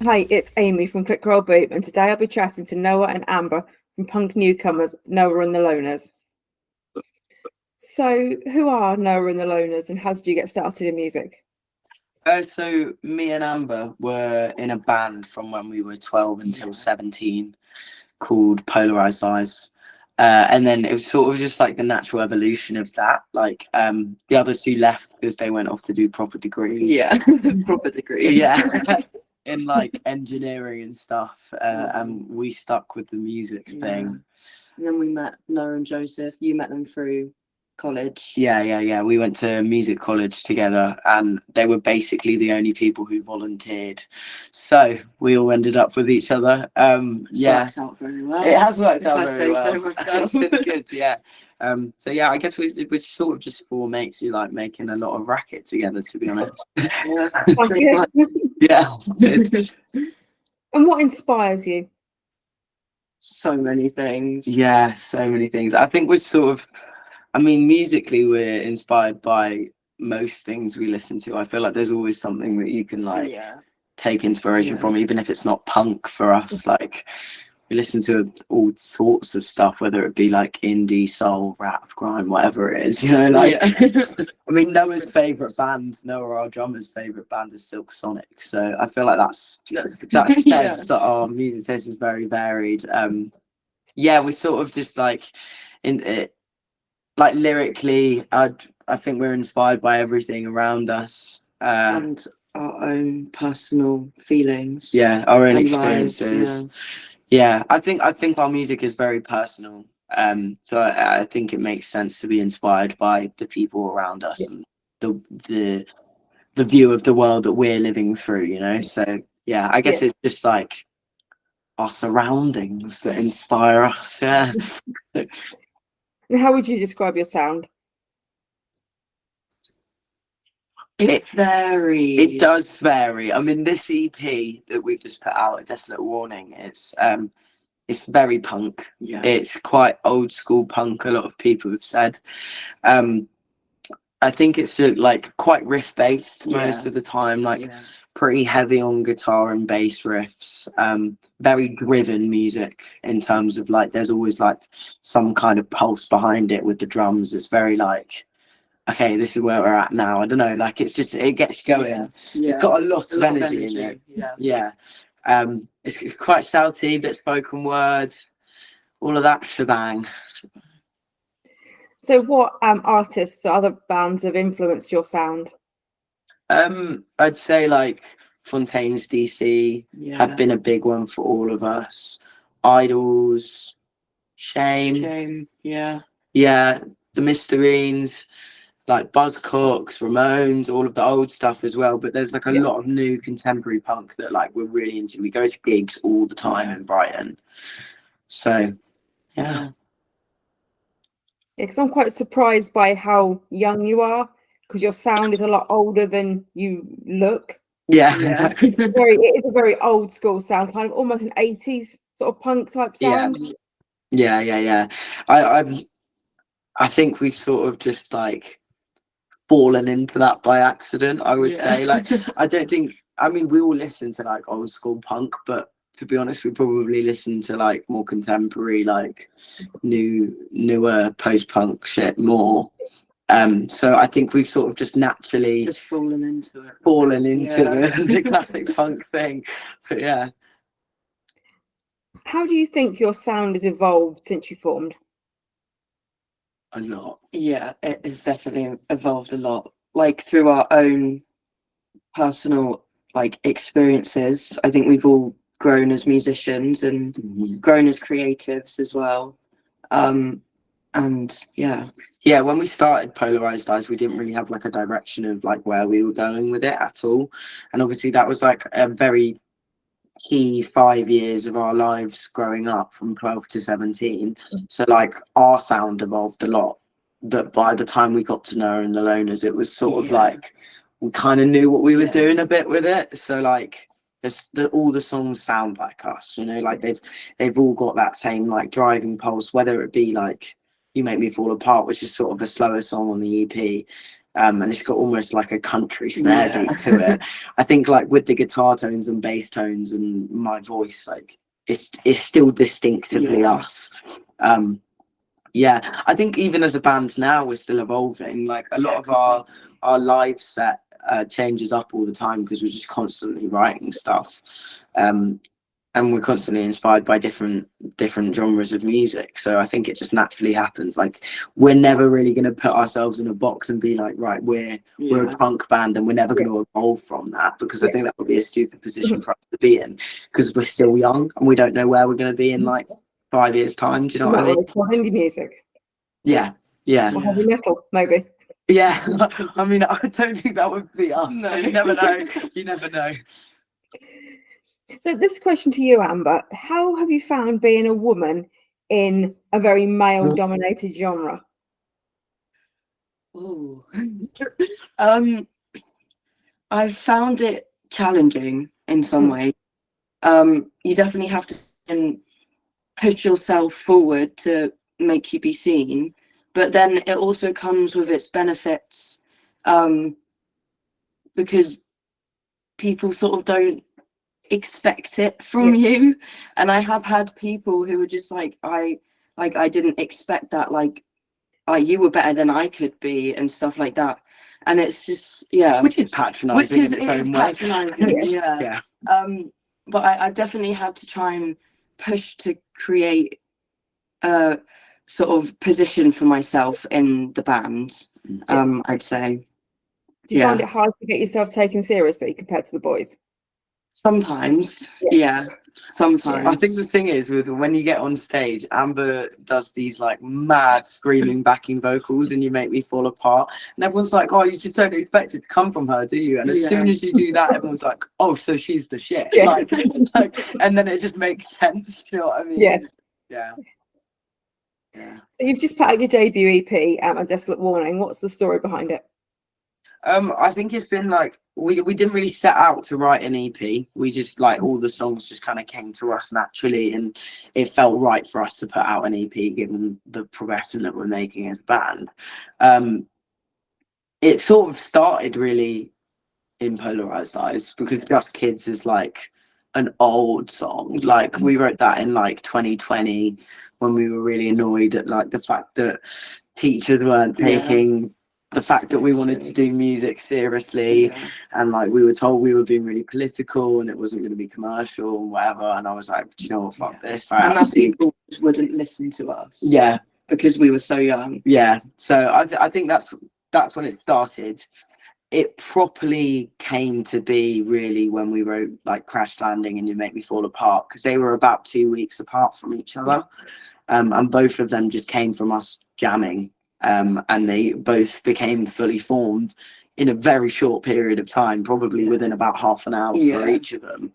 Hi, it's Amy from Click Roll Boom, and today I'll be chatting to Noah and Amber from punk newcomers Noah and the Loners. So, who are Noah and the Loners, and how did you get started in music? So me and Amber were in a band from when we were 12 until 17 called Polarized Eyes. And then it was sort of just like the natural evolution of that. Like the other two left because they went off to do proper degrees. Yeah, proper degree. Yeah. In like engineering and stuff. And we stuck with the music thing. And then we met Noah and Joseph. You met them through college. Yeah. We went to music college together, and they were basically the only people who volunteered. So we all ended up with each other. Works out very well. It has worked out I very well. say so myself. It's been good, yeah. So yeah, I guess we're sort of just four mates who like making a lot of racket together, to be honest. Yeah. Yeah. And what inspires you? So many things. Yeah, so many things. I think we're sort of, I mean, musically we're inspired by most things we listen to. I feel like there's always something that you can like take inspiration from, even if it's not punk for us. Like we listen to all sorts of stuff, whether it be like indie, soul, rap, grime, whatever it is, you know, like I mean, Noah's favourite band, Noah, our drummer's favourite band is Silk Sonic. So I feel like that says that our music taste is very varied. Yeah, we're sort of just like in it, like lyrically, I think we're inspired by everything around us. And our own personal feelings. Yeah, our own and experiences. Lives, yeah, I think our music is very personal. So I think it makes sense to be inspired by the people around us and the view of the world that we're living through, you know. So yeah, I guess it's just like our surroundings that inspire us. Yeah. And how would you describe your sound? It varies. It does vary. I mean, this EP that we've just put out, Desolate Warning, it's very punk. Yeah. It's quite old school punk, a lot of people have said. I think it's like quite riff based most of the time, like pretty heavy on guitar and bass riffs, very driven music in terms of like there's always like some kind of pulse behind it with the drums. It's very like, okay, this is where we're at now. I don't know, like it's just, it gets going. It's got a lot of energy in it. Yeah. It's quite shouty, bit spoken word, all of that shebang. So, what artists or other bands have influenced your sound? I'd say like Fontaine's DC have been a big one for all of us. Idols, Shame, yeah, the Mysterines, like Buzzcocks, Ramones, all of the old stuff as well. But there's like a lot of new contemporary punk that like we're really into. We go to gigs all the time in Brighton. So yeah. Because I'm quite surprised by how young you are, because your sound is a lot older than you look. Yeah. It is a very old school sound, kind of almost an 80s sort of punk type sound. Yeah. I think we've sort of just like fallen into that by accident, I would say. Like I don't think, I mean, we all listen to like old school punk, but to be honest, we probably listen to like more contemporary, like newer post-punk shit more. So I think we've sort of just naturally fallen into the classic punk thing. But yeah. How do you think your sound has evolved since you formed? A lot. Yeah, it has definitely evolved a lot. Like through our own personal like experiences, I think we've all grown as musicians and grown as creatives as well. And when we started Polarized Eyes, we didn't really have like a direction of like where we were going with it at all. And obviously that was like a very key 5 years of our lives growing up from 12 to 17. So like our sound evolved a lot, but by the time we got to Noah and the Loners, it was sort of like we kind of knew what we were doing a bit with it. So like all the songs sound like us, you know, like they've all got that same like driving pulse, whether it be like You Make Me Fall Apart, which is sort of a slower song on the EP, and it's got almost like a country snare beat to it. I think like with the guitar tones and bass tones and my voice, like it's still distinctively us. Yeah, I think even as a band now, we're still evolving. Like a lot of our live set changes up all the time because we're just constantly writing stuff, and we're constantly inspired by different genres of music. So I think it just naturally happens. Like we're never really going to put ourselves in a box and be like, right, we're a punk band, and we're never going to evolve from that, because I think that would be a stupid position for us to be in, because we're still young and we don't know where we're going to be in like 5 years time. Do you know what I mean? For indie music. Yeah. Or heavy metal, maybe. Yeah. I mean, I don't think that would be us. No, you never know. You never know. So this question to you, Amber: how have you found being a woman in a very male-dominated genre? Oh, I've found it challenging in some way. You definitely have to push yourself forward to make you be seen, but then it also comes with its benefits, because people sort of don't expect it from you. And I have had people who were just like, I didn't expect that, like, you were better than I could be and stuff like that. And it's just, which is patronizing. It is patronizing. Yeah. But I've definitely had to try and push to create a sort of position for myself in the band. I'd say. Do you find it hard to get yourself taken seriously compared to the boys? Sometimes, sometimes. I think the thing is, with when you get on stage, Amber does these like mad screaming backing vocals, and You Make Me Fall Apart, and everyone's like, "Oh, you just don't expect it to come from her, do you?" And as soon as you do that, everyone's like, "Oh, so she's the shit." Like, and then it just makes sense. You know what I mean? Yeah. So you've just put out your debut EP, A Desolate Warning. What's the story behind it? I think it's been like we didn't really set out to write an EP. We just like all the songs just kind of came to us naturally, and it felt right for us to put out an EP given the progression that we're making as a band. It sort of started really in Polarized Eyes, because Just Kids is like an old song. Like we wrote that in like 2020 when we were really annoyed at like the fact that teachers weren't taking the fact that we wanted to do music seriously, and like we were told we were being really political and it wasn't going to be commercial and whatever. And I was like, do you know what, fuck this. And people wouldn't listen to us. Because we were so young. So I think that's when it started. It properly came to be really when we wrote like Crash Landing and You Make Me Fall Apart, because they were about 2 weeks apart from each other, and both of them just came from us jamming. And they both became fully formed in a very short period of time, probably within about half an hour for each of them.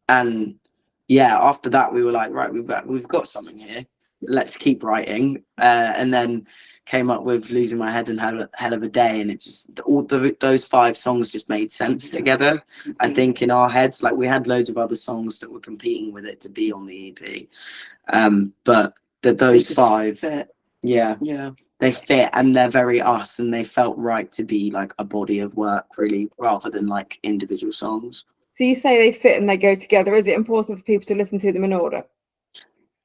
And after that we were like, right, we've got something here. Let's keep writing. And then came up with Losing My Head and Hell of a Day, and it just those 5 songs just made sense together. I think in our heads, like we had loads of other songs that were competing with it to be on the EP, but those 5 fit. They fit, and they're very us, and they felt right to be like a body of work really, rather than like individual songs. So you say they fit and they go together. Is it important for people to listen to them in order?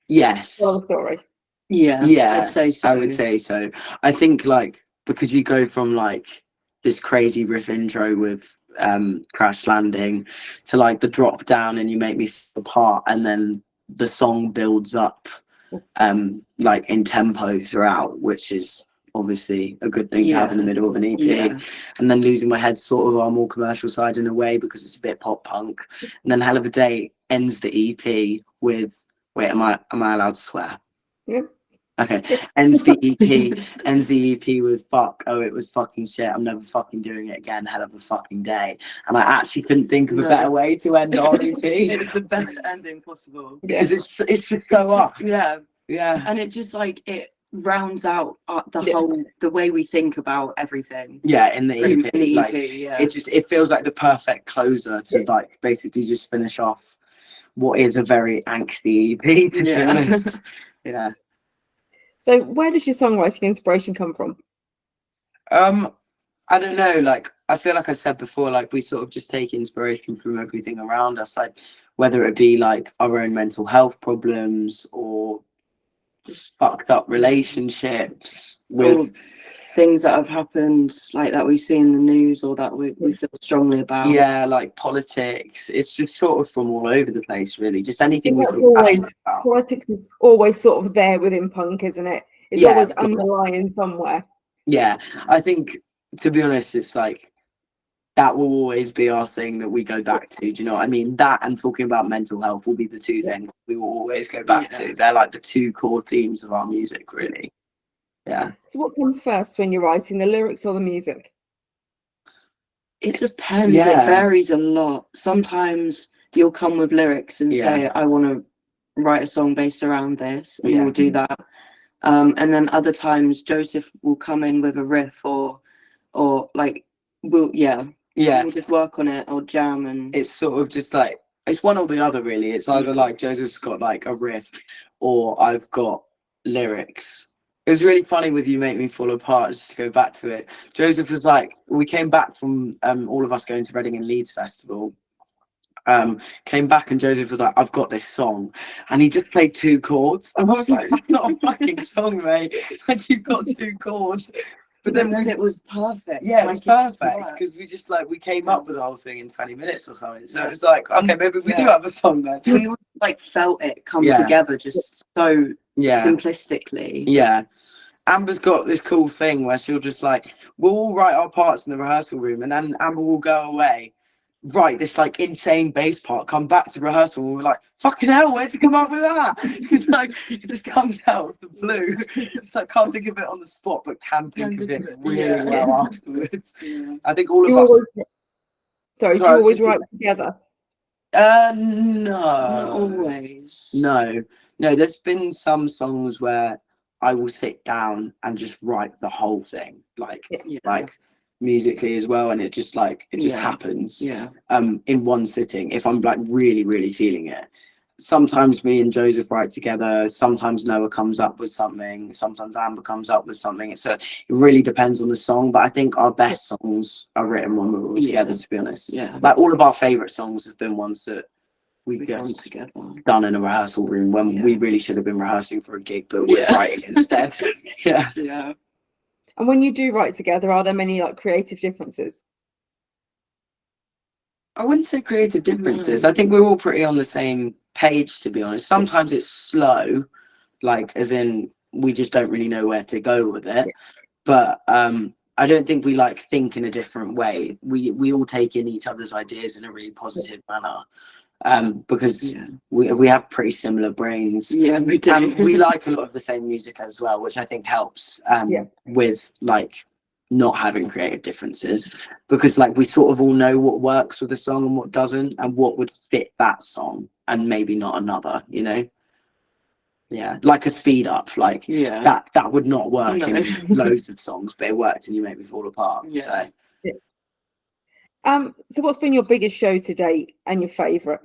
Yes. Tell the story. I'd say so. I would say so. I think like because we go from like this crazy riff intro with Crash Landing to like the drop down and You Make Me Fall Apart, and then the song builds up like in tempo throughout, which is obviously a good thing to have in the middle of an EP. And then Losing My Head sort of our more commercial side in a way, because it's a bit pop punk. And then Hell of a Day ends the EP with am I allowed to swear? Okay. Ends the EP with fuck, oh it was fucking shit, I'm never fucking doing it again, hell of a fucking day. And I actually couldn't think of a better way to end our EP. It's the best ending possible. Because it's just so up. And it just like it rounds out the way we think about everything. In the EP, like it feels like the perfect closer to like basically just finish off what is a very angsty EP, to be honest. So where does your songwriting inspiration come from? I don't know, like I feel like I said before, like we sort of just take inspiration from everything around us, like whether it be like our own mental health problems or just fucked up relationships with things that have happened, like that we see in the news or that we feel strongly about. Yeah, like politics. It's just sort of from all over the place, really. Just anything we That's feel passionate always, about. politics is always sort of there within punk, isn't it? It's Yeah, always of course. underlying somewhere. Yeah, I think, to be honest, it's like that will always be our thing that we go back to. Do you know what I mean? That and talking about mental health will be the two things we will always go back to. They're like the two core themes of our music, really. Yeah. So what comes first when you're writing, the lyrics or the music? It depends. Yeah. It varies a lot. Sometimes you'll come with lyrics and say, I want to write a song based around this, and we'll do that. And then other times Joseph will come in with a riff or like we'll just work on it or jam. And it's sort of just like it's one or the other, really. It's either like Joseph's got like a riff or I've got lyrics. It was really funny with You Make Me Fall Apart, just to go back to it. Joseph was like, we came back from all of us going to Reading and Leeds Festival. Came back and Joseph was like, I've got this song. And he just played 2 chords. And I was like, that's not a fucking song, mate. Like, you've got 2 chords. But then it was perfect. Yeah, it was perfect because we came up with the whole thing in 20 minutes or something. So it was like, okay, maybe we do have a song then. We like felt it come together just so simplistically. Yeah. Amber's got this cool thing where she'll just like, we'll all write our parts in the rehearsal room and then Amber will go away, write this like insane bass part, come back to rehearsal and we're like, fucking hell, where'd you come up with that? It's like, it just comes out of the blue. It's like, can't think of it on the spot, but can think of it really well afterwards. I think all of us... do you always write together? No. Not always. No, there's been some songs where I will sit down and just write the whole thing, like musically as well, and it just happens in one sitting if I'm like really, really feeling it. Sometimes me and Joseph write together, sometimes Noah comes up with something, sometimes Amber comes up with something. It really depends on the song, but I think our best songs are written when we're all together, to be honest. Like all of our favorite songs have been ones that we've just together done in a rehearsal room when we really should have been rehearsing for a gig, but we're writing instead. Yeah. And when you do write together, are there many like creative differences? I wouldn't say creative differences. I think we're all pretty on the same page, to be honest. Sometimes it's slow, like as in we just don't really know where to go with it. But I don't think we like think in a different way. We all take in each other's ideas in a really positive manner. Because we have pretty similar brains. Yeah, we do. And we like a lot of the same music as well, which I think helps with like not having creative differences, because like we sort of all know what works with a song and what doesn't, and what would fit that song and maybe not another, you know. Like a speed up, like that would not work in loads of songs, but it worked and You Make Me Fall Apart. So what's been your biggest show to date and your favorite?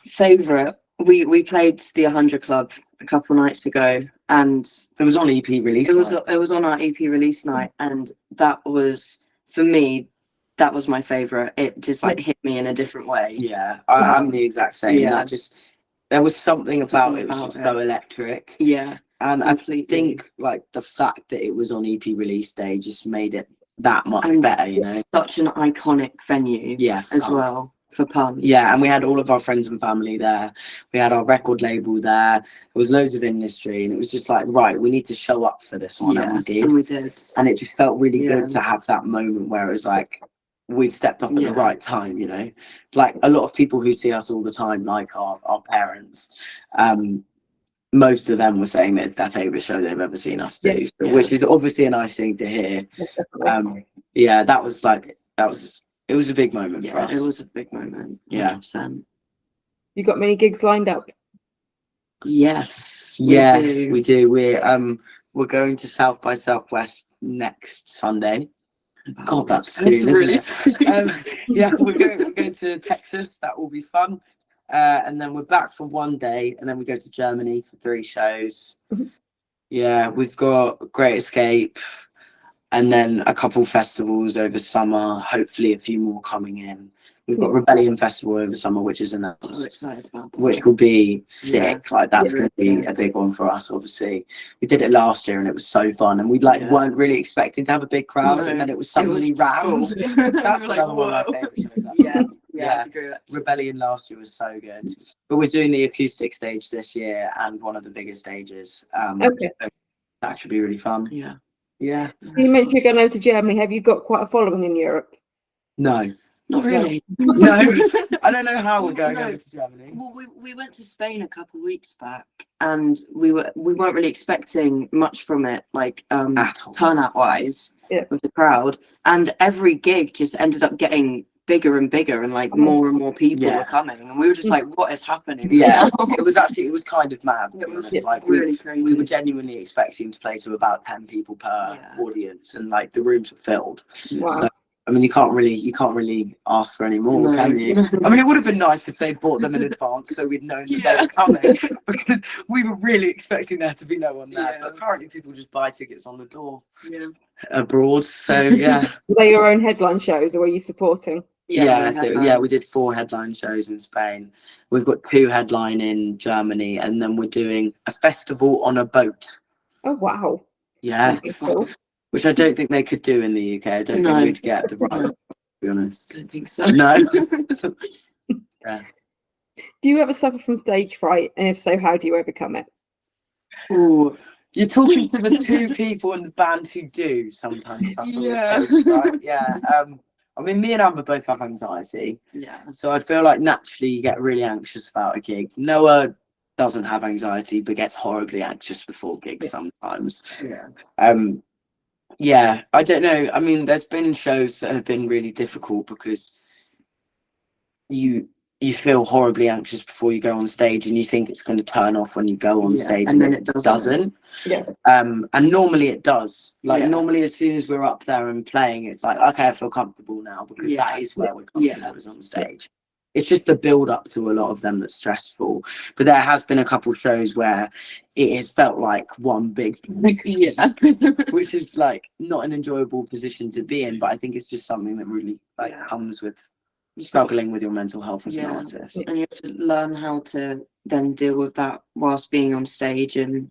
Favorite, we played the 100 Club a couple nights ago, and it was on EP release. It was on our EP release night, and that was, for me, that was my favorite. It just like hit me in a different way. I'm the exact same. That just, there was something about it, was just so electric. And completely. I think like the fact that it was on EP release day just made it that much better, you know. Such an iconic venue as well for punk. And we had all of our friends and family there. We had our record label there. There was loads of industry, and it was just like, right, we need to show up for this one, and we did. And it just felt really good to have that moment where it was like, we've stepped up at the right time, you know. Like a lot of people who see us all the time, like our parents, most of them were saying that it's their favorite show they've ever seen us do, which is obviously a nice thing to hear. It was a big moment for us. It was a big moment. 100%. You got many gigs lined up? Yes. We do. We're going to South by Southwest next Sunday. Oh, that's soon, isn't it? We're going to Texas. That will be fun. And then we're back for 1 day, and then we go to Germany for 3 shows. We've got Great Escape, and then a couple festivals over summer, hopefully a few more coming in. We've got Yeah. Rebellion Festival over summer, which is I'm announced, excited about that. which will be sick. Like that's Yeah. going to be a big one for us. Obviously, we did it last year and it was so fun, and we like weren't really expecting to have a big crowd, No, and then it was suddenly rammed. full. That's Like, another one of whoa. my favourite shows. Actually. Yeah, Yeah. I'd agree, actually. Rebellion last year was so good, but we're doing the acoustic stage this year and one of the biggest stages. Okay. So that should be really fun. Yeah. Yeah. You mentioned you're going over to Germany. Have you got quite a following in Europe? No. Not really. No. I don't know how we're going No. over to Germany. Well, we went to Spain a couple of weeks back, and we weren't really expecting much from it, like At all. turnout wise, Yeah. with the crowd. And every gig just ended up getting bigger and bigger, and like more and more people Yeah. were coming, and we were just like, "What is happening?" Yeah, now? it was kind of mad. To be It was honest. Like really crazy. we were genuinely expecting to play to about 10 people per audience, and like the rooms were filled. Wow. So, I mean, you can't really ask for any more, No. can you? I mean, it would have been nice if they bought them in advance, so we'd known that they were coming, because we were really expecting there to be no one there. But apparently, people just buy tickets on the door abroad. So yeah, Were they your own headline shows, or were you supporting? yeah, we did 4 headline shows in Spain. We've got 2 headline in Germany, and then we're doing a festival on a boat. Oh wow. Yeah, That'd be cool. which I don't think they could do in the UK. I don't No. think we'd get the rights, to be honest. I don't think so. No. Yeah. Do you ever suffer from stage fright? And if so, how do you overcome it? Ooh, you're talking to the 2 people in the band who do sometimes suffer Yeah. with stage fright. Yeah. I mean, me and Amber both have anxiety, Yeah. so I feel like naturally you get really anxious about a gig. Noah doesn't have anxiety, but gets horribly anxious before gigs sometimes. Yeah, I don't know. I mean, there's been shows that have been really difficult because you feel horribly anxious before you go on stage, and you think it's going to turn off when you go on stage, and then it doesn't. Yeah. And normally it does. Like Yeah. normally, as soon as we're up there and playing, it's like, okay, I feel comfortable now, because that is where we're comfortable, is on stage. It's just the build up to a lot of them that's stressful. But there has been a couple shows where it has felt like one big which is like not an enjoyable position to be in, but I think it's just something that really comes with struggling with your mental health as an artist. And you have to learn how to then deal with that whilst being on stage, and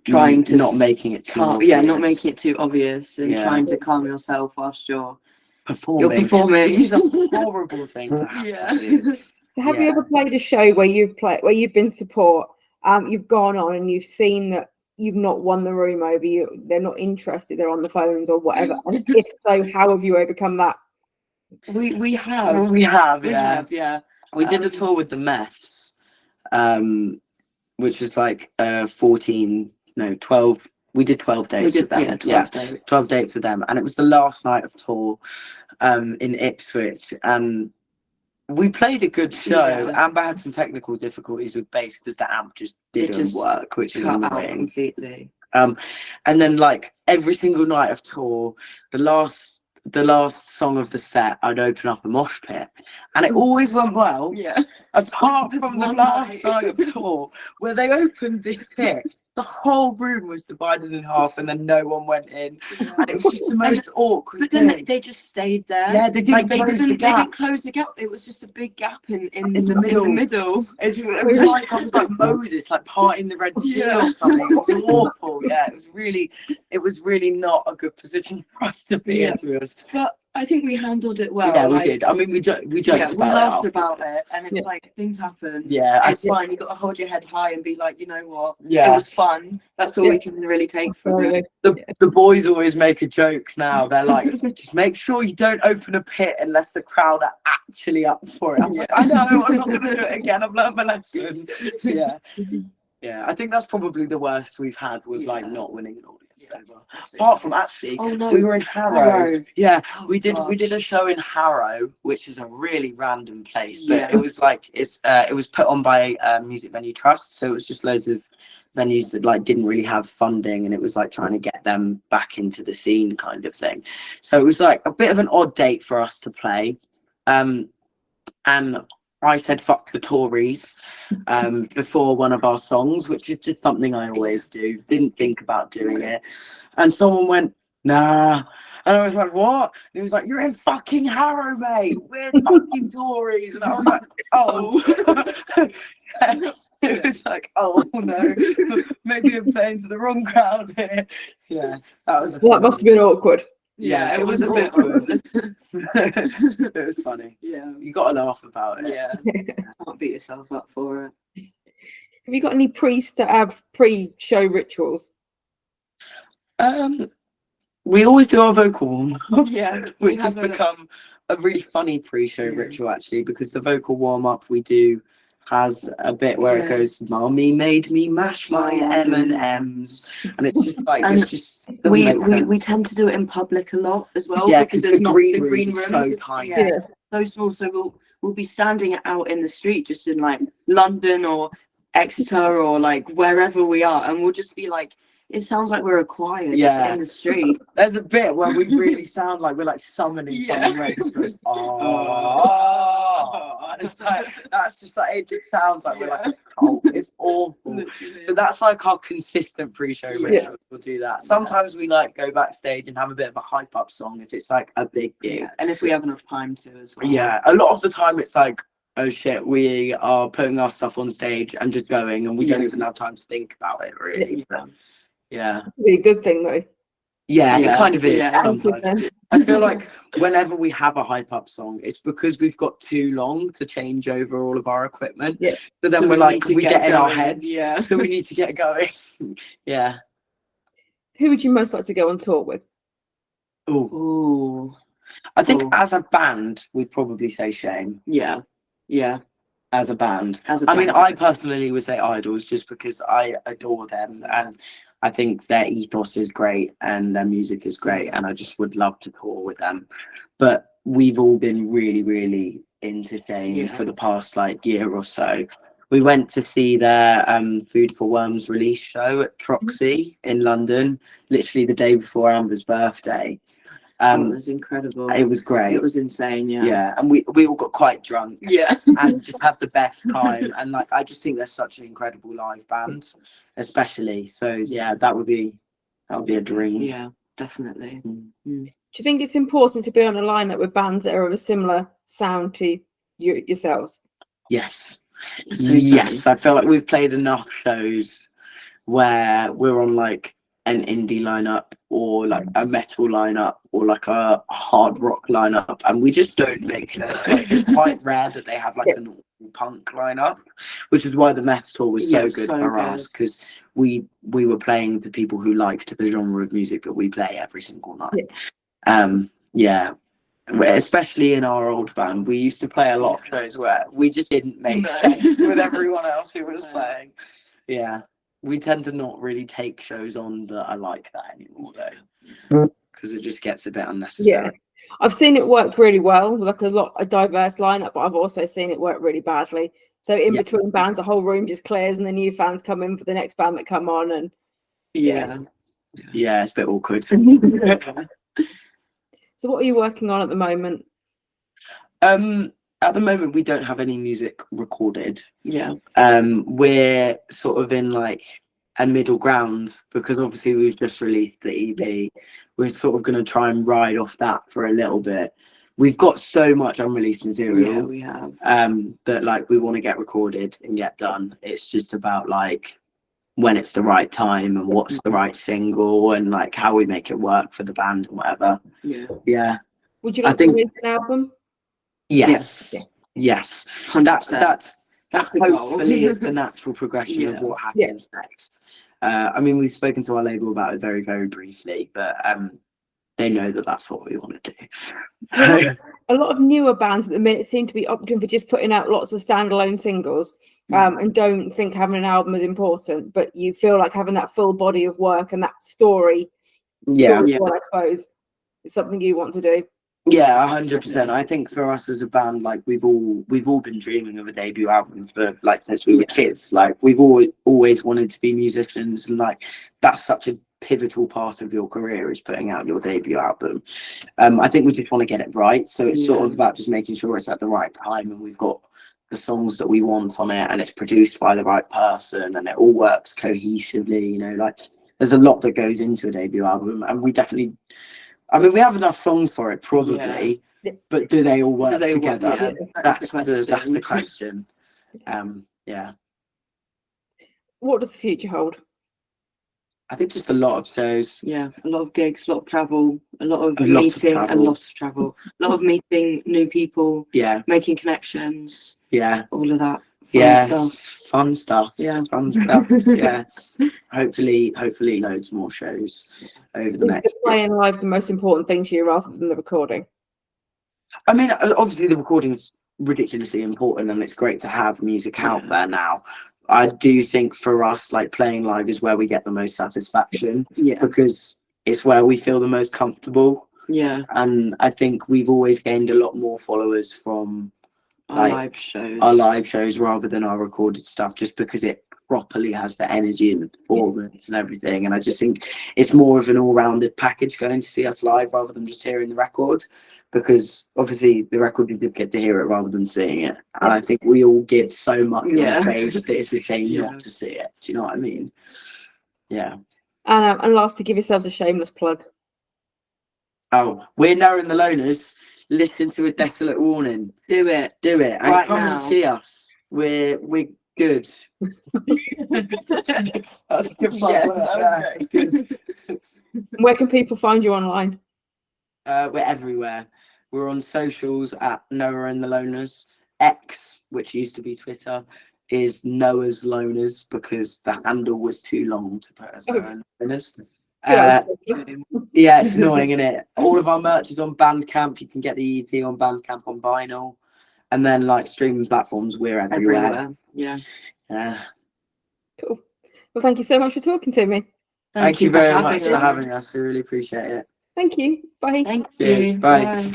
trying to not making it too obvious. not making it too obvious, and trying to calm yourself whilst you're performing. This is a horrible thing to have to do. So have you ever played a show where you've been support, you've gone on and you've seen that you've not won the room over, they're not interested, they're on the phones or whatever, and if so, how have you overcome that? We have. We did a tour with the Meths, which was like 12. We did 12 days with them. 12 dates with them, and it was the last night of tour in Ipswich, and we played a good show. Amber had some technical difficulties with bass because the amp just didn't work, which is annoying completely. And then like every single night of tour, the last song of the set, I'd open up a mosh pit, and it always went well. Apart from the last night of tour, where they opened this pit, the whole room was divided in half, and then no one went in, and it was just the most awkward. But thing. then they just stayed there. Yeah, they didn't close the They gap. didn't close the gap. It was just a big gap in the middle. It was like I was like Moses, like parting the Red Sea or something. It was awful. Yeah, it was really not a good position for us to be in, to be honest. But I think we handled it well. Yeah, we did. I mean, we joked we laughed about it, and it's like things happen. Yeah, it's fine. You got to hold your head high and be like, you know what? Yeah, it was fun. That's all we can really take from it. The boys always make a joke now. They're like, just make sure you don't open a pit unless the crowd are actually up for it. I'm like, I know, I'm not going to do it again. I've learned my lesson. Yeah, I think that's probably the worst we've had with like not winning an audience. Apart from actually, we were in Harrow. Yeah, we did a show in Harrow, which is a really random place, but it was like it was put on by Music Venue Trust, so it was just loads of venues that like didn't really have funding, and it was like trying to get them back into the scene kind of thing. So it was like a bit of an odd date for us to play, and I said fuck the Tories before one of our songs, which is just something I always do. Didn't think about doing it. And someone went, nah. And I was like, what? And he was like, you're in fucking Harrow, mate. We're fucking Tories. And I was like, oh. It was like, oh no, maybe I'm playing to the wrong crowd here. Yeah, that was. Well, that must have been awkward. Yeah, it was a bit awkward. It was funny. Yeah, You got to laugh about it. yeah. Can't beat yourself up for it. Have you got any pre-show rituals? We always do our vocal warm-up, Yeah, which has become a really funny pre-show ritual actually, because the vocal warm-up we do has a bit where it goes, "Mommy made me mash my M&Ms," and it's just like And it's just we tend to do it in public a lot as well, yeah, because there's not the green is room. so tiny. Yeah, so small. So we'll be standing out in the street, just in like London or Exeter or like wherever we are, and we'll just be like, it sounds like we're a choir just in the street. There's a bit where we really sound like we're like summoning someone ready to go, oh. It's like, that's just like, it just sounds like we're like, oh, it's awful. Literally. So that's like our consistent pre-show ritual. We'll do that. Sometimes we like go backstage and have a bit of a hype up song if it's like a big gig. And if we have enough time to as well. Yeah, a lot of the time it's like, oh shit, we are putting our stuff on stage and just going, and we don't even have time to think about it really. But, yeah. Really good thing though. Yeah, it kind of is Yeah. sometimes. I feel like whenever we have a hype up song, it's because we've got too long to change over all of our equipment. Yeah. So then we're like, we get in our heads. Yeah. So we need to get going. Yeah. Who would you most like to go on tour with? Ooh. I think as a band, we'd probably say Shame. Yeah. Yeah. As a band. I mean, I personally would say Idols just because I adore them and I think their ethos is great and their music is great and I just would love to tour with them. But we've all been really, really into Shame for the past like year or so. We went to see their Food for Worms release show at Troxy in London, literally the day before Amber's birthday. It was incredible. It was great. It was insane, yeah. Yeah, and we all got quite drunk. Yeah. And just had the best time. And like, I just think they're such an incredible live band, especially. So yeah, that would be a dream. Yeah, definitely. Do you think it's important to be on a lineup with bands that are of a similar sound to yourselves? Yes. Yes, I feel like we've played enough shows where we're on like an indie lineup or like a metal lineup or like a hard rock lineup, and we just don't make sense. Like, it's quite rare that they have like an punk lineup, which is why the Meth tour was so good for us, because we were playing the people who liked the genre of music that we play every single night. Especially in our old band, we used to play a lot of shows where we just didn't make sense with everyone else who was playing. Yeah. We tend to not really take shows on that are like that anymore, though, because it just gets a bit unnecessary. Yeah, I've seen it work really well, like a diverse lineup, but I've also seen it work really badly. So in between bands, the whole room just clears, and the new fans come in for the next band that come on, and yeah, it's a bit awkward. So, what are you working on at the moment? At the moment, we don't have any music recorded. Yeah. We're sort of in like a middle ground because obviously we've just released the EP. We're sort of going to try and ride off that for a little bit. We've got so much unreleased material. Yeah, we have. That like we want to get recorded and get done. It's just about like when it's the right time and what's the right single and like how we make it work for the band and whatever. Yeah. Would you like to release an album? Yes. 100%. That's hopefully is the natural progression of what happens next. I mean, we've spoken to our label about it very, very briefly, but they know that that's what we want to do. A lot of newer bands at the minute seem to be opting for just putting out lots of standalone singles, and don't think having an album is important, but you feel like having that full body of work and that story, I suppose, is something you want to do. Yeah, 100%. I think for us as a band, like we've all been dreaming of a debut album for like since we were kids. Like we've always wanted to be musicians, and like that's such a pivotal part of your career is putting out your debut album. I think we just want to get it right, so it's sort of about just making sure it's at the right time and we've got the songs that we want on it and it's produced by the right person and it all works cohesively. You know, like there's a lot that goes into a debut album, and we definitely, I mean, we have enough songs for it probably, but do they all work together? Yeah, That's the question. Yeah. What does the future hold? I think just a lot of shows. Yeah, a lot of gigs, a lot of travel, a lot of A lot of meeting, travel. a lot of travel, a lot of meeting new people, Yeah. making connections, Yeah. all of that Fun stuff. Yeah. Fun stuff. Yeah. Hopefully loads more shows over the Is next the playing live the most important thing to you rather than the recording? I mean, obviously the recording's ridiculously important, and it's great to have music out there now. I do think for us, like, playing live is where we get the most satisfaction, because it's where we feel the most comfortable. Yeah. And I think we've always gained a lot more followers from our live shows rather than our recorded stuff, just because it properly has the energy and the performance and everything. And I just think it's more of an all-rounded package going to see us live rather than just hearing the record, because obviously the record, you did get to hear it rather than seeing it, and I think we all give so much on stage that it's a shame not to see it. Do you know what I mean? Yeah. And lastly, give yourselves a shameless plug. Oh, we're Knowing the Loners. Listen to A Desolate Warning. Do it, and right come now. and see us. We're good. That's a good plug. Yes, that was good. Where can people find you online? We're everywhere. We're on socials at Noah and the Loners. X, which used to be Twitter, is Noah's Loners, because the handle was too long to put as Noah and the Loners. Yeah, it's annoying, isn't it? All of our merch is on Bandcamp. You can get the EP on Bandcamp on vinyl, and then like streaming platforms, we're everywhere. Yeah. Cool. Well, thank you so much for talking to me. Thank you very much for having us. We really appreciate it. Thank you. Bye. Thank Cheers. you. Bye.